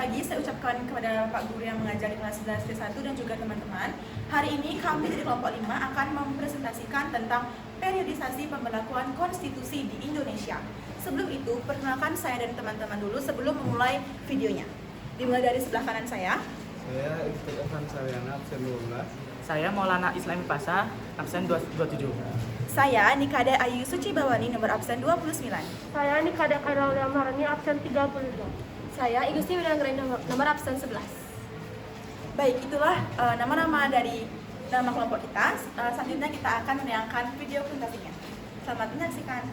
pagi saya ucapkan kepada Pak Guru yang mengajar di kelas 11 T1 dan juga teman-teman. Hari ini kami dari kelompok 5 akan mempresentasikan tentang periodisasi pemberlakuan konstitusi di Indonesia. Sebelum itu, perkenalkan saya dan teman-teman dulu sebelum memulai videonya. Dimulai dari sebelah kanan saya. Saya Iftik Evan Sawyana, absen 12. Saya Maulana Islami Pasha, absen 27. Saya Nikada Ayu Suci Bawani, nomor absen 29. Saya Nikada Khairul Yamarani, absen 32. Saya Igusti Widanggreni, nomor absen 11. Baik, itulah nama-nama dari nama kelompok kita. Selanjutnya kita akan menayangkan video presentasinya. Selamat menyaksikan.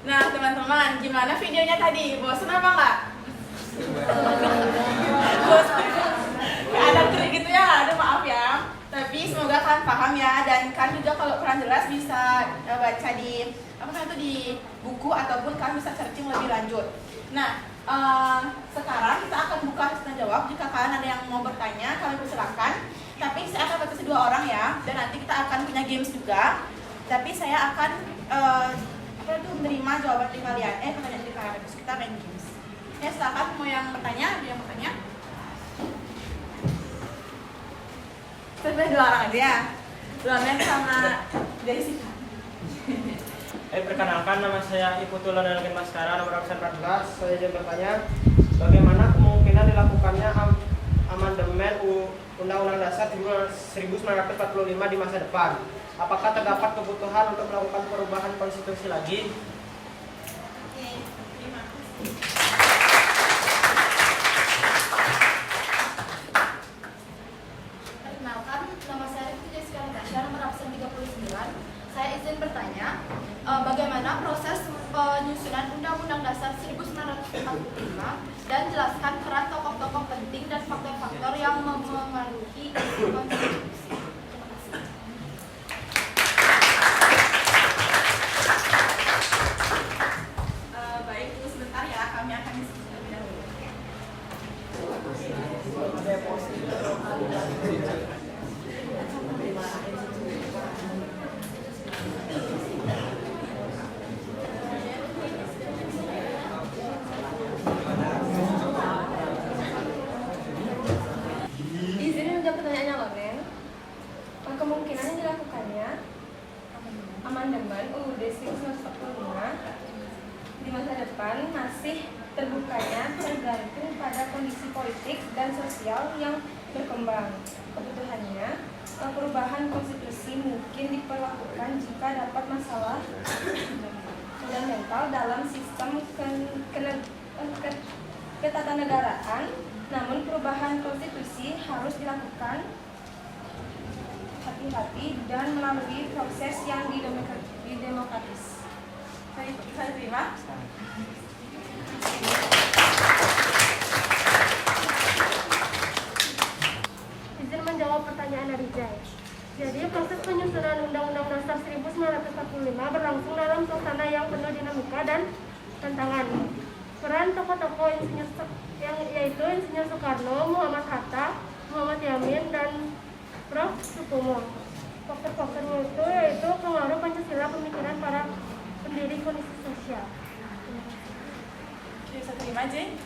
Nah teman-teman, gimana videonya tadi? Bosan apa enggak? Bosan. Ada trik gitu ya, aduh maaf ya. Tapi semoga kalian paham ya, dan kalian juga kalau kurang jelas bisa baca di itu di buku ataupun kalian bisa searching lebih lanjut. Nah, sekarang kita akan buka tanya jawab. Jika kalian ada yang mau bertanya, kalian silakan. Tapi saya akan batasi 2 orang ya, dan nanti kita akan punya games juga. Tapi saya akan menerima jawaban dari kalian, pertanyaan dari kalian, terus kita main games. Ya silakan, mau yang bertanya, ada yang bertanya? Kita 2 orang aja ya. Romen sama dari sini. Perkenalkan, nama saya Iputul Lanalagin Maskara, nomor absen 14. Saya ingin bertanya, bagaimana kemungkinan dilakukannya amandemen Undang-Undang Dasar 1945 di masa depan? Apakah terdapat kebutuhan untuk melakukan perubahan konstitusi lagi? Oke, terima kasih. Perkenalkan, nama saya Rifki Jessica Natasha, nomor absen 39. Saya izin bertanya, bagaimana proses penyusunan Undang-Undang Dasar 1945 dan jelaskan peran tokoh-tokoh penting dan faktor-faktor yang memengaruhi konstitusi. Baik, tunggu sebentar ya, kami akan diskusi lebih dahulu. Izin menjawab pertanyaannya, Loren. Kemungkinan yang dilakukannya amandemen UUD 1945 di masa depan masih terbukanya tergantung pada kondisi politik dan sosial yang berkembang. Kebutuhannya, perubahan konstitusi mungkin diperlakukan jika dapat masalah fundamental dalam sistem ketatanegaraan. Namun perubahan konstitusi harus dilakukan hati-hati dan melalui proses yang demokratis. Saya terima. Izin menjawab pertanyaan dari Jai. Jadi proses penyusunan Undang-Undang Dasar 1945 berlangsung dalam suasana yang penuh dinamika dan tantangan. Peran tokoh-tokoh yang yaitu Insinyur Soekarno, Muhammad Hatta, Muhammad Yamin, dan Prof. Supomo. Faktor-faktornya itu yaitu pengaruh Pancasila pemikiran para pendiri kondisi sosial. Bisa terima, Jay?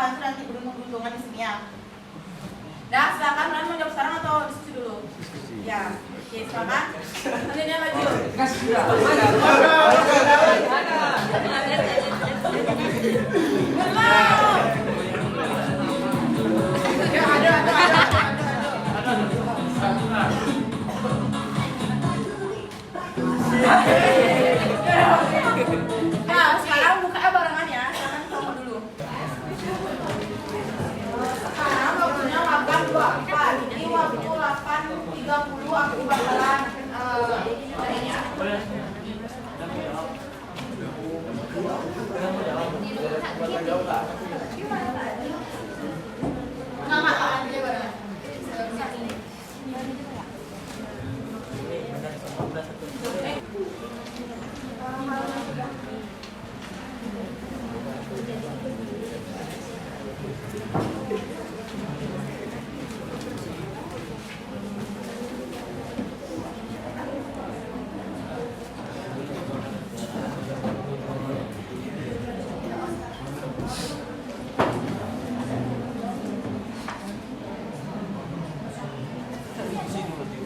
bantu nanti beruntung-untungan di sini ya. Nah, silakan kalian menjawab sekarang atau diskusi dulu? Ya, oke, silakan. Nanti dia lanjut. Ya, ada. Nah, sekarang bukanya barengan ya. Silakan kamu dulu. Sekarang waktunya 8.24. Ini waktu 8.30 aku bakalan tanya. Nggak aja barengan.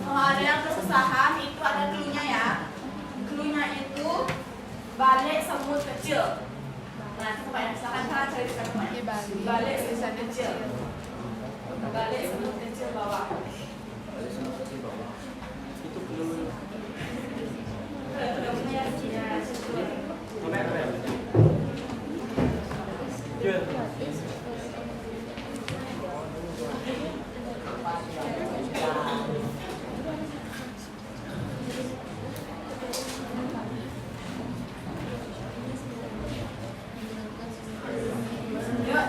Kalau ada yang kesusahan itu ada clue-nya ya. Clue-nya itu balik semut kecil. Nah, itu pokoknya silakan kalian cari di sana semuanya. Balik semut kecil. Balik semut kecil bawah. Udah punya ya. Yuk,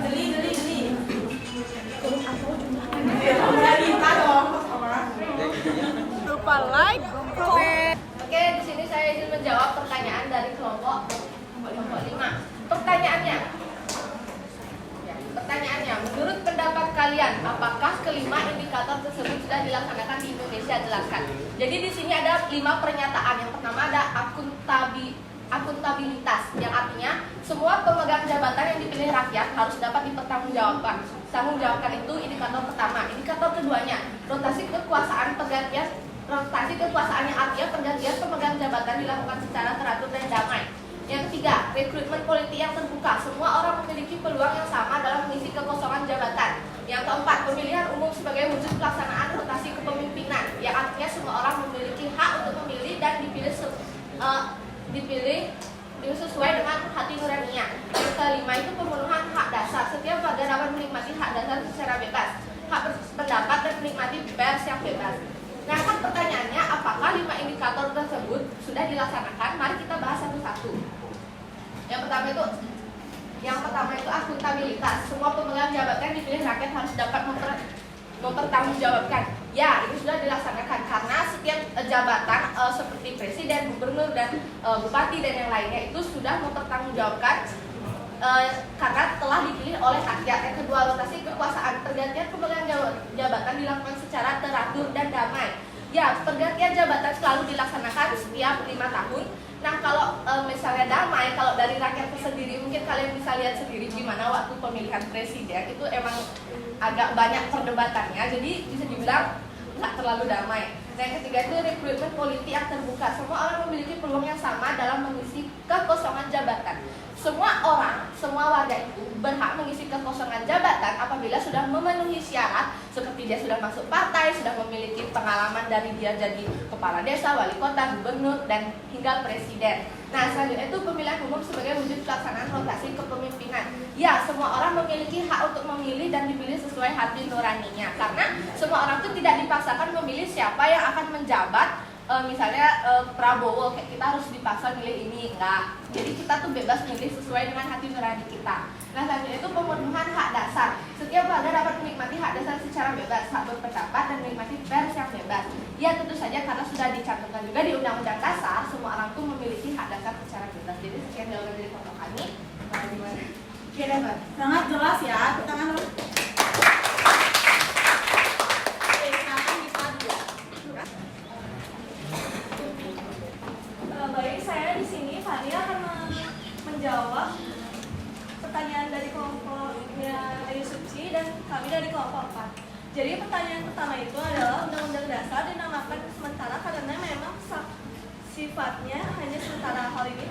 jeli. Lupa like, komen. Oke, di sini saya izin menjawab pertanyaan dari kelompok 5. Pertanyaannya, menurut pendapat kalian, apakah kelima indikator tersebut sudah dilaksanakan di Indonesia? Jelaskan. Jadi di sini ada 5 pernyataan. Yang pertama ada akuntabilitas, yang artinya semua pemegang jabatan yang dipilih rakyat harus dapat dipertanggungjawabkan. Tanggungjawabkan itu indikator pertama. Indikator keduanya, rotasi kekuasaan yang artinya pergantian pemegang jabatan dilakukan secara teratur dan damai. Yang ketiga, rekrutmen politik yang terbuka. Semua orang memiliki peluang yang sama dalam mengisi kekosongan jabatan. Yang keempat, pemilihan umum sebagai wujud pelaksanaan rotasi kepemimpinan, yang artinya semua orang memiliki hak untuk memilih dan dipilih sesuai dengan hati nuraninya. Yang kelima itu pemenuhan hak dasar. Setiap warga dapat menikmati hak dasar secara bebas, hak berpendapat dan menikmati pers yang bebas. Nah, kan pertanyaannya, apakah 5 indikator tersebut sudah dilaksanakan? Mari kita bahas satu-satu. Yang pertama itu akuntabilitas. Semua pemegang jabatan dipilih rakyat harus dapat mempertanggungjawabkan. Ya, itu sudah dilaksanakan karena setiap jabatan seperti presiden, gubernur, dan bupati dan yang lainnya itu sudah mempertanggungjawabkan karena telah dipilih oleh rakyat. Yang kedua, rotasi kekuasaan. Pergantian pemegang jabatan dilakukan secara teratur dan damai. Ya, pergantian jabatan selalu dilaksanakan setiap 5 tahun. Nah, kalau misalnya damai, kalau dari rakyat sendiri, mungkin kalian bisa lihat sendiri gimana waktu pemilihan presiden itu emang agak banyak perdebatannya, jadi bisa dibilang nggak terlalu damai. Nah, yang ketiga itu rekrutmen politik yang terbuka. Semua orang memiliki peluang yang sama dalam mengisi kekosongan jabatan. Semua warga itu berhak mengisi kekosongan jabatan apabila sudah memenuhi syarat, seperti dia sudah masuk partai, sudah memiliki pengalaman dari dia jadi kepala desa, wali kota, gubernur, dan hingga presiden. Nah, selanjutnya itu pemilihan umum sebagai wujud pelaksanaan rotasi kepemimpinan. Ya, semua orang memiliki hak untuk memilih dan dipilih sesuai hati nuraninya. Karena semua orang itu tidak dipaksakan memilih siapa yang akan menjabat. Misalnya Prabowo, kayak kita harus dipaksa milih ini, enggak. Jadi kita tuh bebas milih sesuai dengan hati nurani kita. Nah, selanjutnya itu pemenuhan hak dasar. Setiap warga dapat menikmati hak dasar secara bebas, hak berpendapat dan menikmati pers yang bebas. Ya, tentu saja karena sudah dicantumkan juga di Undang-Undang Dasar, semua orang tuh memiliki hak dasar secara bebas. Jadi sekian jawaban dari kelompok kami. Gimana? Oke, dapat. Sangat jelas ya, tangan lu. Baik, saya di sini Fania akan menjawab pertanyaan dari kelompok namanya Ayu Suci dan kami dari kelompok 4. Jadi pertanyaan pertama itu adalah Undang-Undang Dasar dinamakan sementara karena memang sifatnya hanya sementara. Hal ini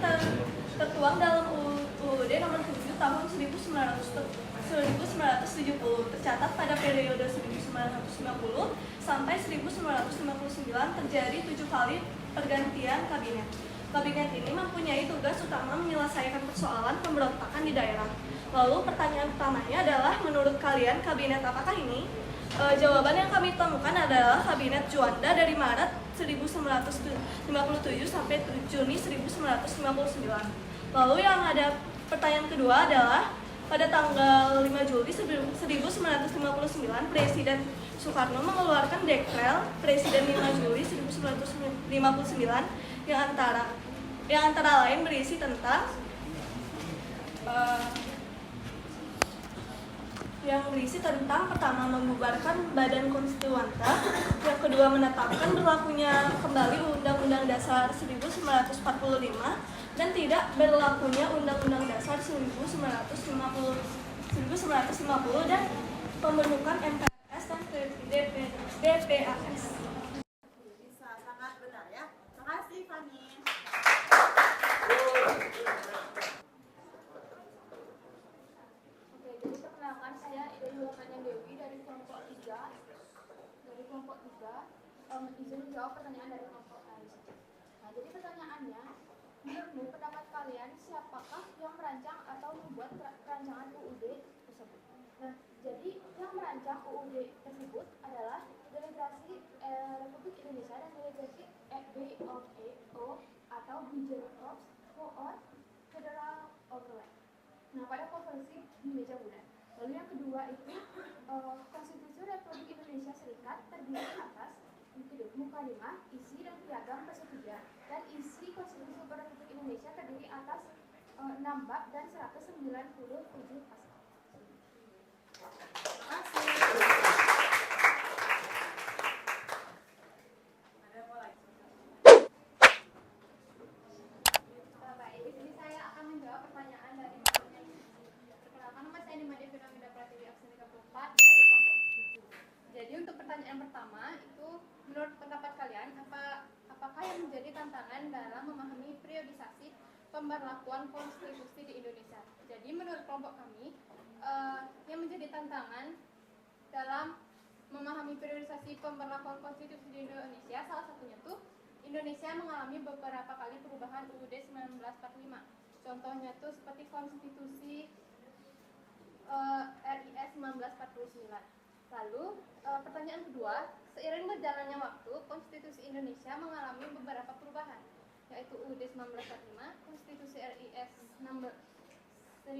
tertuang dalam UUD nomor 7 tahun 1970, tercatat pada periode 1990 sampai 1959 terjadi 7 kali pergantian kabinet. Kabinet ini mempunyai tugas utama menyelesaikan persoalan pemberontakan di daerah. Lalu pertanyaan pertamanya adalah, menurut kalian kabinet apakah ini? Jawaban yang kami temukan adalah kabinet Juanda dari Maret 1957 sampai Juni 1959. Lalu yang ada pertanyaan kedua adalah, pada tanggal 5 Juli 1959, Presiden Soekarno mengeluarkan Dekret Presiden 5 Juli 1959 yang antara lain berisi tentang pertama, membubarkan Badan Konstituante, yang kedua, menetapkan berlakunya kembali Undang-Undang Dasar 1945 dan tidak berlakunya Undang-Undang Dasar 1950 dan pembentukan MPRS dan DPRS. Bisa sangat benar ya. Makasih Fani. Oke, jadi perkenalkan, saya Ida Yulakanya Dewi dari kelompok 3. Izin menjawab pertanyaan dari kelompok lain. Nah, jadi pertanyaannya, menurutmu pendapat kalian siapakah yang merancang atau membuat rancangan UUD tersebut? Nah, jadi yang merancang UUD tersebut adalah Delegasi Republik Indonesia dan Delegasi BOO atau Bijen Corps for Federal Overlap. Nah, pada konferensi di meja bulan. Lalu yang kedua itu Konstitusi Republik Indonesia Serikat terdiri atas Mukadimah, isi dan piagam persetujuan. Dan isi Konstitusi Republik Indonesia terdiri atas 6 bab dan 197 pasal. Baik, di sini saya akan menjawab pertanyaan dari pertanyaan. Perkenalkan, nama saya Nimade Firamida Pratiwi absen 34 dari kelompok 7. Jadi untuk pertanyaan pertama itu, menurut pendapat kalian apakah yang menjadi tantangan dalam memahami periodisasi pemberlakuan konstitusi di Indonesia? Jadi menurut kelompok kami, yang menjadi tantangan dalam memahami periodisasi pemberlakuan konstitusi di Indonesia, salah satunya tuh Indonesia mengalami beberapa kali perubahan UUD 1945. Contohnya tuh seperti konstitusi RIS 1949. Lalu pertanyaan kedua, seiring berjalannya waktu, konstitusi Indonesia mengalami beberapa perubahan, yaitu UUD 1945, konstitusi RIS 1649,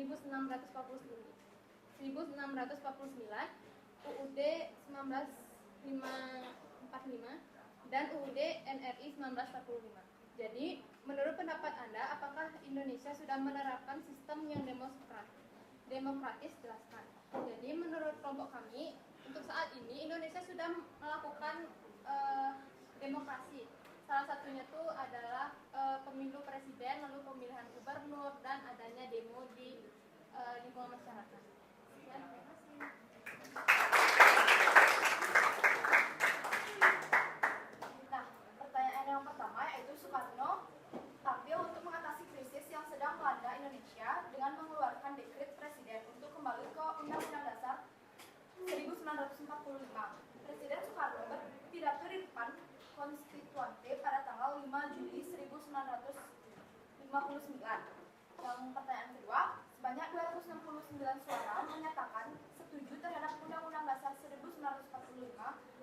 UUD 1945, dan UUD NRI 1945. Jadi, menurut pendapat Anda, apakah Indonesia sudah menerapkan sistem yang demokratis? Jelaskan. Jadi, menurut kelompok kami, untuk saat ini Indonesia sudah melakukan demokrasi. Salah satunya itu adalah pemilu presiden, lalu pemilihan gubernur, dan adanya demo di lingkungan masyarakat. Sekian, terima kasih. Nah, pertanyaan yang pertama yaitu Soekarno tampil untuk mengatasi krisis yang sedang melanda Indonesia dengan mengeluarkan dekret presiden untuk kembali ke Undang-Undang Dasar 1945. Presiden Soekarno berpidato di depan Konstituante pada tanggal 5 Juli 1959. Yang pertanyaan kedua, sebanyak 269 suara menyatakan setuju terhadap Undang-Undang Dasar 1945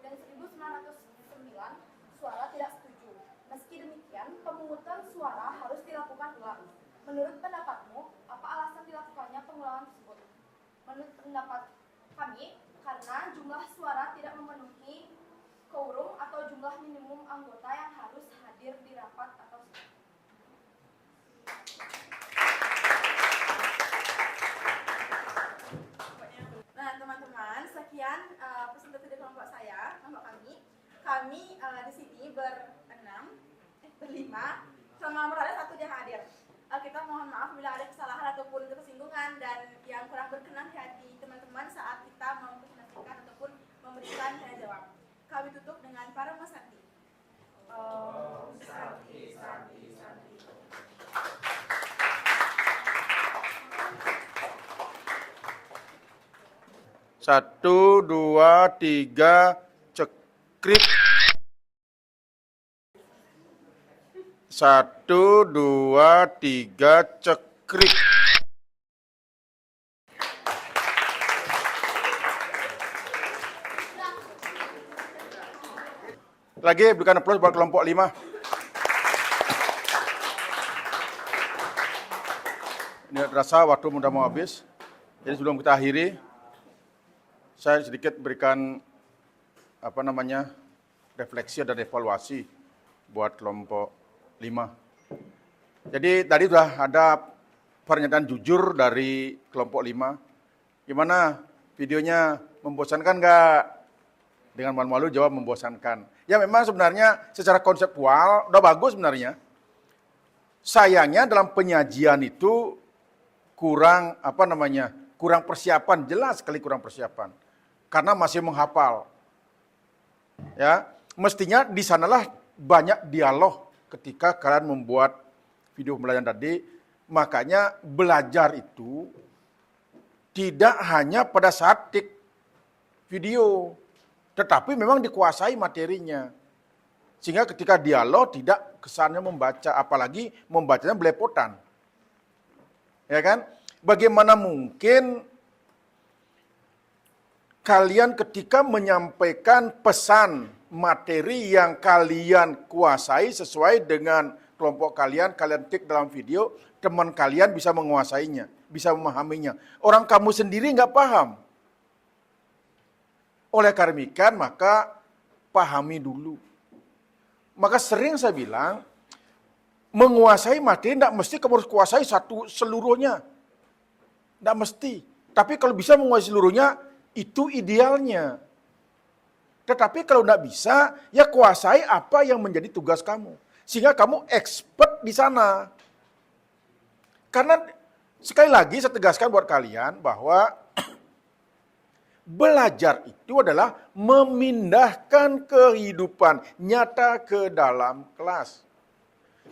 dan 1909 suara tidak setuju. Meski demikian, pemungutan suara harus dilakukan ulang. Menurut pendapatmu, apa alasan dilakukannya pengulangan tersebut? Menurut pendapat kami, karena jumlah suara tidak memenuhi quorum atau jumlah minimum anggota yang harus hadir di rapat atau sidang. Nah teman-teman, sekian presentasi dari kelompok saya, kelompok kami. Kami di sini berlima, sama ada satu yang hadir. Kita mohon maaf bila ada kesalahan ataupun kesinggungan dan yang kurang berkenan di hati teman-teman saat kita mempresentasikan ataupun memberikan tanya jawab. Kami tutup dengan para pesanti. Om Santi Santi Santi. Satu, dua, tiga, cekrip. Satu, dua, tiga, cekrip. Lagi berikan aplaus buat kelompok 5. Ini rasa waktu mudah mau habis. Jadi sebelum kita akhiri, saya sedikit berikan refleksi dan evaluasi buat kelompok 5. Jadi tadi sudah ada pernyataan jujur dari kelompok 5. Gimana videonya, membosankan nggak? Dengan malu-malu jawab membosankan. Ya memang sebenarnya secara konseptual udah bagus sebenarnya. Sayangnya dalam penyajian itu kurang kurang persiapan, jelas sekali kurang persiapan. Karena masih menghafal. Ya, mestinya di sanalah banyak dialog ketika kalian membuat video pembelajaran tadi. Makanya belajar itu tidak hanya pada saat tik video, tetapi memang dikuasai materinya. Sehingga ketika dialog tidak kesannya membaca, apalagi membacanya belepotan. Ya kan? Bagaimana mungkin kalian ketika menyampaikan pesan materi yang kalian kuasai sesuai dengan kelompok kalian tik dalam video, teman kalian bisa menguasainya, bisa memahaminya. Orang kamu sendiri nggak paham. Oleh karena maka pahami dulu. Maka sering saya bilang, menguasai materi tidak mesti kamu harus kuasai seluruhnya. Tidak mesti. Tapi kalau bisa menguasai seluruhnya, itu idealnya. Tetapi kalau tidak bisa, ya kuasai apa yang menjadi tugas kamu. Sehingga kamu expert di sana. Karena sekali lagi saya tegaskan buat kalian bahwa belajar itu adalah memindahkan kehidupan nyata ke dalam kelas.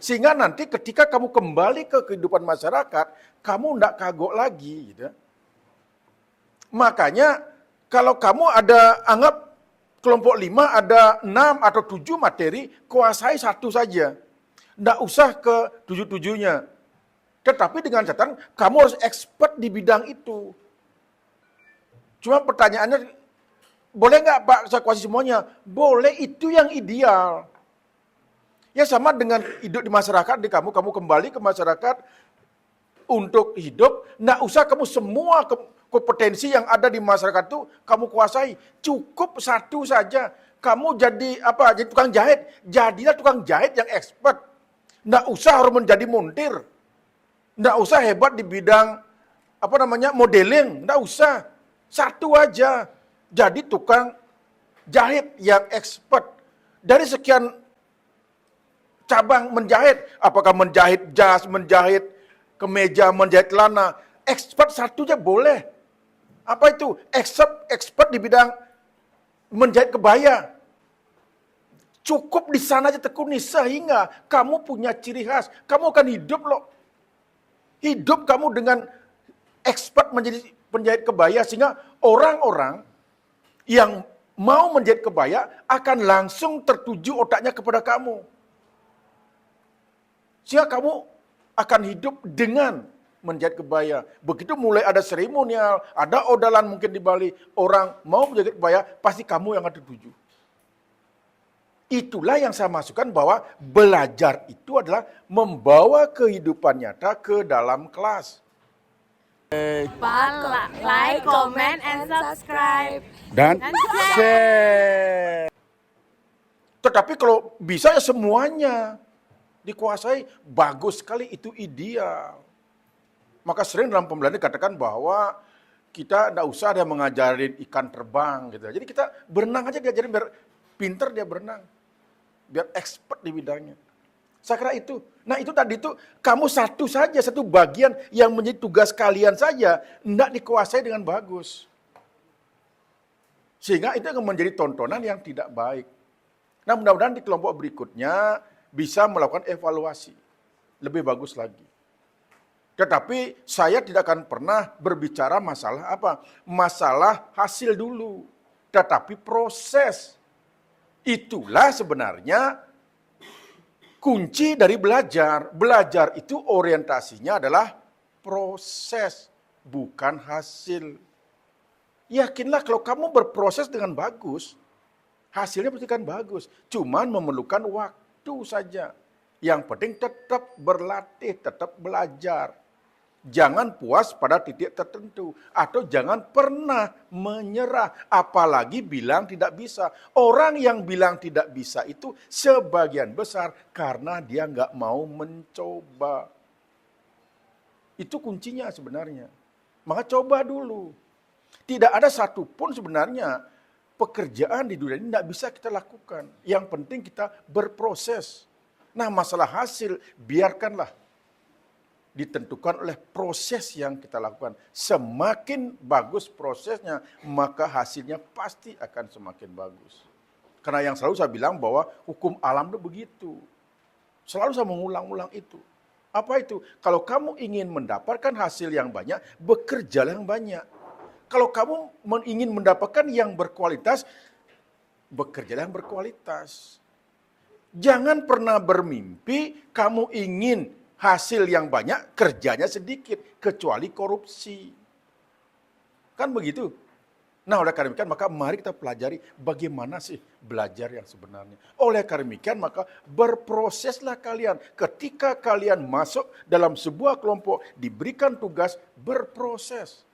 Sehingga nanti ketika kamu kembali ke kehidupan masyarakat, kamu tidak kagok lagi. Gitu. Makanya kalau kamu anggap kelompok 5 ada 6 atau 7 materi, kuasai satu saja. Tidak usah ke 7-7-nya. Tetapi dengan catatan, kamu harus expert di bidang itu. Cuma pertanyaannya, boleh nggak Pak saya kuasai semuanya? Boleh, itu yang ideal. Ya sama dengan hidup di masyarakat, kamu kembali ke masyarakat untuk hidup, nggak usah kamu semua kompetensi yang ada di masyarakat itu kamu kuasai. Cukup satu saja. Kamu jadi jadi tukang jahit, jadilah tukang jahit yang expert. Nggak usah harus menjadi montir. Nggak usah hebat di bidang modeling, nggak usah. Satu aja, jadi tukang jahit yang expert. Dari sekian cabang menjahit, apakah menjahit jas, menjahit kemeja, menjahit celana, expert satu aja boleh. Apa itu? Expert di bidang menjahit kebaya. Cukup di sana aja tekuni, sehingga kamu punya ciri khas. Kamu akan hidup loh. Hidup kamu dengan expert menjadi penjahit kebaya, sehingga orang-orang yang mau menjahit kebaya akan langsung tertuju otaknya kepada kamu. Sehingga kamu akan hidup dengan menjahit kebaya. Begitu mulai ada seremonial, ada odalan mungkin di Bali, orang mau menjahit kebaya, pasti kamu yang akan tertuju. Itulah yang saya masukkan bahwa belajar itu adalah membawa kehidupan nyata ke dalam kelas. Like, comment, and subscribe. Dan share. Tetapi kalau bisa ya semuanya dikuasai, bagus sekali, itu ideal. Maka sering dalam pembelajaran dikatakan bahwa kita tidak usah dia mengajarin ikan terbang gitu. Jadi kita berenang aja diajarin biar pinter dia berenang. Biar expert di bidangnya. Saya kira itu. Nah itu tadi itu kamu satu saja, satu bagian yang menjadi tugas kalian saja, tidak dikuasai dengan bagus. Sehingga itu akan menjadi tontonan yang tidak baik. Nah, mudah-mudahan di kelompok berikutnya bisa melakukan evaluasi. Lebih bagus lagi. Tetapi saya tidak akan pernah berbicara masalah apa? Masalah hasil dulu. Tetapi proses. Itulah sebenarnya kunci dari belajar. Belajar itu orientasinya adalah proses, bukan hasil. Yakinlah kalau kamu berproses dengan bagus, hasilnya pasti akan bagus. Cuman memerlukan waktu saja. Yang penting tetap berlatih, tetap belajar. Jangan puas pada titik tertentu. Atau jangan pernah menyerah. Apalagi bilang tidak bisa. Orang yang bilang tidak bisa itu sebagian besar karena dia nggak mau mencoba. Itu kuncinya sebenarnya. Maka coba dulu. Tidak ada satupun sebenarnya pekerjaan di dunia ini tidak bisa kita lakukan. Yang penting kita berproses. Nah, masalah hasil biarkanlah ditentukan oleh proses yang kita lakukan. Semakin bagus prosesnya, maka hasilnya pasti akan semakin bagus. Karena yang selalu saya bilang bahwa hukum alam itu begitu. Selalu saya mengulang-ulang itu. Apa itu? Kalau kamu ingin mendapatkan hasil yang banyak, bekerjalah yang banyak. Kalau kamu ingin mendapatkan yang berkualitas, bekerjalah yang berkualitas. Jangan pernah bermimpi kamu ingin hasil yang banyak, kerjanya sedikit, kecuali korupsi. Kan begitu? Nah, oleh karena demikian, maka mari kita pelajari bagaimana sih belajar yang sebenarnya. Oleh karena demikian, maka berproseslah kalian. Ketika kalian masuk dalam sebuah kelompok, diberikan tugas, berproses.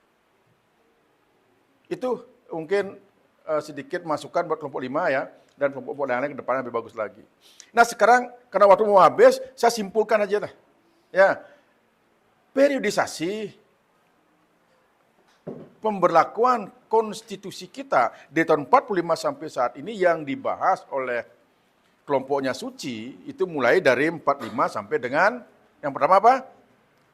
Itu mungkin sedikit masukan buat kelompok 5 ya, dan kelompok yang lain ke depannya lebih bagus lagi. Nah, sekarang karena waktu mau habis, saya simpulkan aja lah. Ya, periodisasi pemberlakuan konstitusi kita di tahun 45 sampai saat ini yang dibahas oleh kelompoknya Suci itu mulai dari 45 sampai dengan yang pertama apa?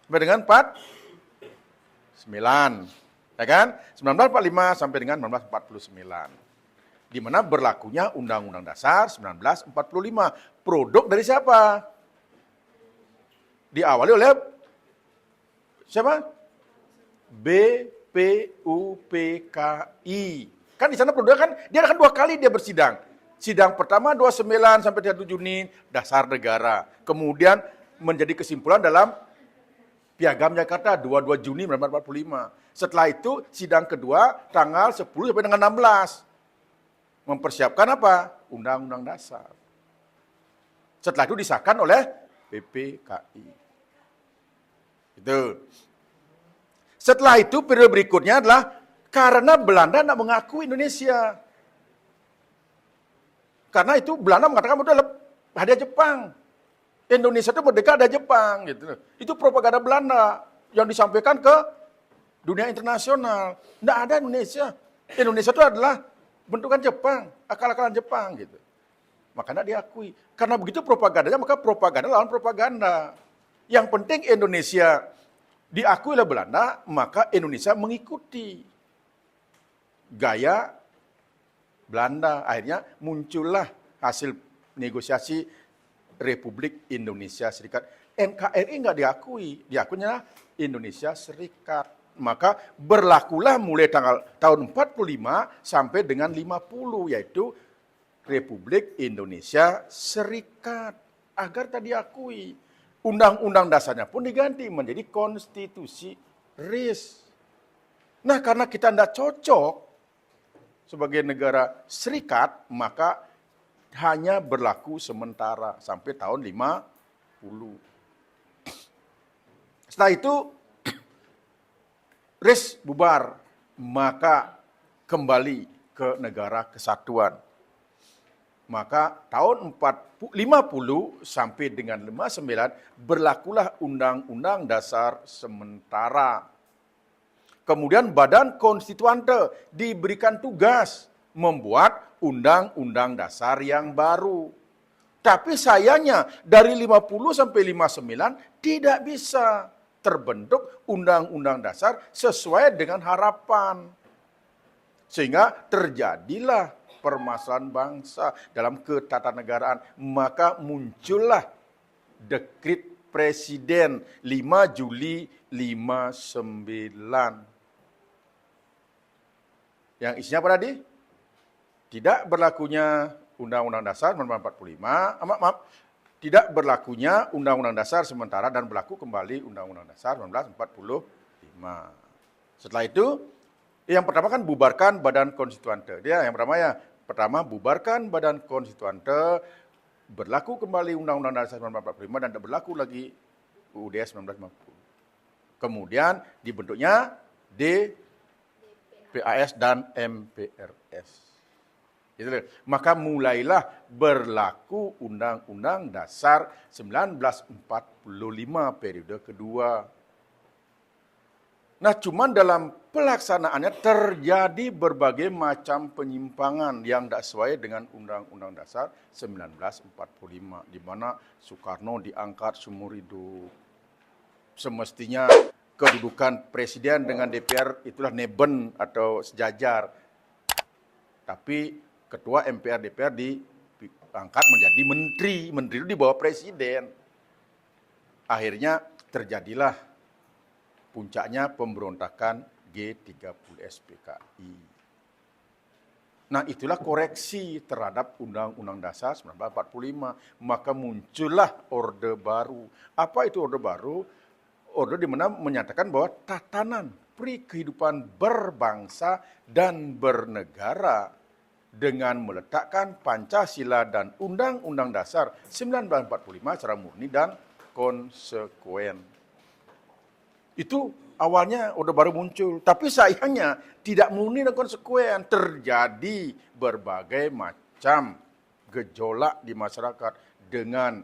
Sampai dengan 49. Ya kan? 1945 sampai dengan 1949. Di mana berlakunya Undang-Undang Dasar 1945. Produk dari siapa? Diawali oleh siapa? BPUPKI. Kan di sana produk kan dia akan 2 kali dia bersidang. Sidang pertama 29 sampai 37 Juni dasar negara. Kemudian menjadi kesimpulan dalam Piagam Jakarta 22 Juni 1945. Setelah itu sidang kedua tanggal 10 sampai dengan 16. Mempersiapkan apa? Undang-Undang Dasar. Setelah itu disahkan oleh BPKI. Itu. Setelah itu periode berikutnya adalah karena Belanda tidak mengakui Indonesia. Karena itu Belanda mengatakan udah ada Jepang. Indonesia itu merdeka ada Jepang gitu. Itu propaganda Belanda yang disampaikan ke dunia internasional. Tidak ada Indonesia. Indonesia itu adalah bentukan Jepang, akal-akalan Jepang gitu. Makanya diakui. Karena begitu propagandanya, maka propaganda lawan propaganda. Yang penting Indonesia diakui oleh Belanda, maka Indonesia mengikuti gaya Belanda. Akhirnya muncullah hasil negosiasi Republik Indonesia Serikat. NKRI nggak diakui, diakuinya Indonesia Serikat. Maka berlakulah mulai tahun 45 sampai dengan 50, yaitu Republik Indonesia Serikat. Agar tak diakui. Undang-undang dasarnya pun diganti menjadi konstitusi RIS. Nah, karena kita tidak cocok sebagai negara serikat, maka hanya berlaku sementara sampai tahun 50. Setelah itu RIS bubar, maka kembali ke negara kesatuan. Maka tahun 50 sampai dengan 59 berlakulah Undang-Undang Dasar sementara. Kemudian Badan Konstituante diberikan tugas membuat Undang-Undang Dasar yang baru. Tapi sayangnya dari 50 sampai 59 tidak bisa terbentuk Undang-Undang Dasar sesuai dengan harapan. Sehingga terjadilah permasalahan bangsa dalam ketatanegaraan. Maka muncullah dekrit Presiden 5 Juli 59. Yang isinya apa tadi? Tidak berlakunya Undang-Undang Dasar 1945, tidak berlakunya Undang-Undang Dasar sementara dan berlaku kembali Undang-Undang Dasar 1945. Setelah itu, yang pertama kan bubarkan Badan Konstituante. Dia yang pertama ya, bubarkan Badan Konstituante, berlaku kembali Undang-Undang Dasar 1945 dan tidak berlaku lagi UUD 1950. Kemudian dibentuknya DPAS dan MPRS. Gitu. Maka mulailah berlaku Undang-Undang Dasar 1945 periode kedua. Nah, cuman dalam pelaksanaannya terjadi berbagai macam penyimpangan yang tidak sesuai dengan Undang-Undang Dasar 1945, di mana Soekarno diangkat seumur hidup. Semestinya kedudukan presiden dengan DPR itulah neben atau sejajar. Tapi ketua MPR DPR diangkat menjadi menteri. Menteri itu di bawah presiden. Akhirnya terjadilah puncaknya pemberontakan G30 SPKI. Nah, itulah koreksi terhadap Undang-Undang Dasar 1945. Maka muncullah Orde Baru. Apa itu Orde Baru? Orde di mana menyatakan bahwa tatanan kehidupan berbangsa dan bernegara dengan meletakkan Pancasila dan Undang-Undang Dasar 1945 secara murni dan konsekuen. Itu awalnya Orde Baru muncul, tapi sayangnya tidak murni dan konsekuen. Terjadi berbagai macam gejolak di masyarakat dengan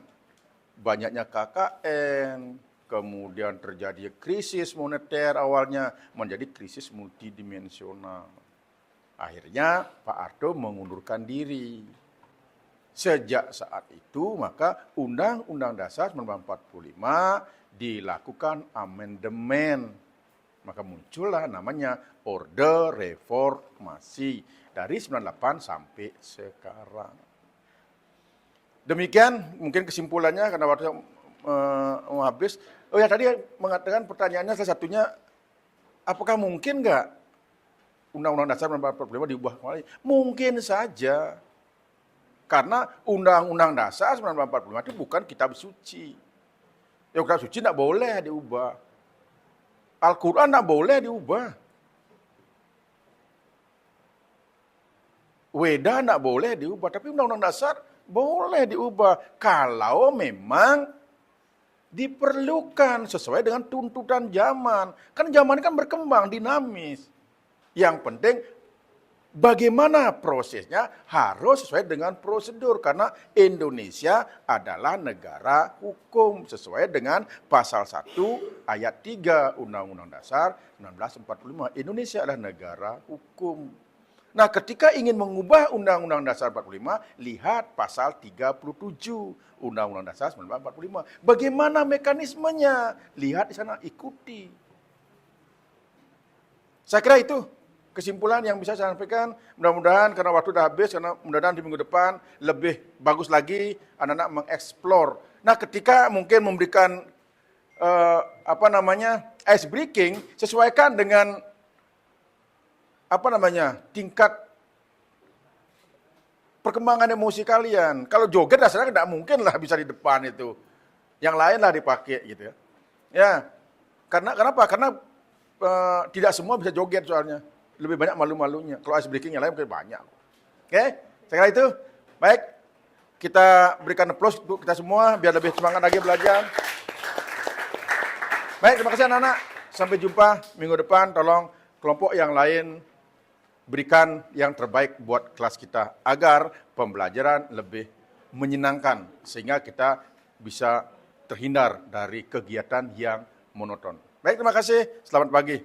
banyaknya KKN, kemudian terjadi krisis moneter awalnya menjadi krisis multidimensional. Akhirnya Pak Harto mengundurkan diri. Sejak saat itu maka Undang-Undang Dasar 1945 dilakukan amandemen. Maka muncullah namanya Orde Reformasi dari 98 sampai sekarang. Demikian mungkin kesimpulannya karena waktu mau habis. Oh ya, tadi mengatakan pertanyaannya salah satunya, apakah mungkin nggak Undang-Undang Dasar 1945 diubah kembali? Mungkin saja. Karena Undang-Undang Dasar 1945 itu bukan kitab suci. Ya, kitab suci tidak boleh diubah. Al-Quran tidak boleh diubah. Weda tidak boleh diubah. Tapi Undang-Undang Dasar boleh diubah. Kalau memang diperlukan sesuai dengan tuntutan zaman. Kan zaman ini kan berkembang, dinamis. Yang penting bagaimana prosesnya harus sesuai dengan prosedur. Karena Indonesia adalah negara hukum sesuai dengan pasal 1 ayat 3 Undang-Undang Dasar 1945. Indonesia adalah negara hukum. Nah, ketika ingin mengubah Undang-Undang Dasar 45, lihat pasal 37 Undang-Undang Dasar 1945. Bagaimana mekanismenya? Lihat di sana, ikuti. Saya kira itu kesimpulan yang bisa saya sampaikan. Mudah-mudahan karena waktu sudah habis, karena mudah-mudahan di minggu depan lebih bagus lagi anak-anak mengeksplor. Nah, ketika mungkin memberikan ice breaking, sesuaikan dengan tingkat perkembangan emosi kalian. Kalau joget rasanya tidak mungkin lah bisa di depan itu. Yang lain lah dipakai gitu ya. Ya, kenapa? Karena tidak semua bisa joget soalnya. Lebih banyak malu-malunya. Kalau ice breaking yang lain mungkin banyak. Oke, saya kira itu. Baik, kita berikan applause untuk kita semua biar lebih semangat lagi belajar. Baik, terima kasih anak-anak. Sampai jumpa minggu depan. Tolong kelompok yang lain berikan yang terbaik buat kelas kita agar pembelajaran lebih menyenangkan sehingga kita bisa terhindar dari kegiatan yang monoton. Baik, terima kasih. Selamat pagi.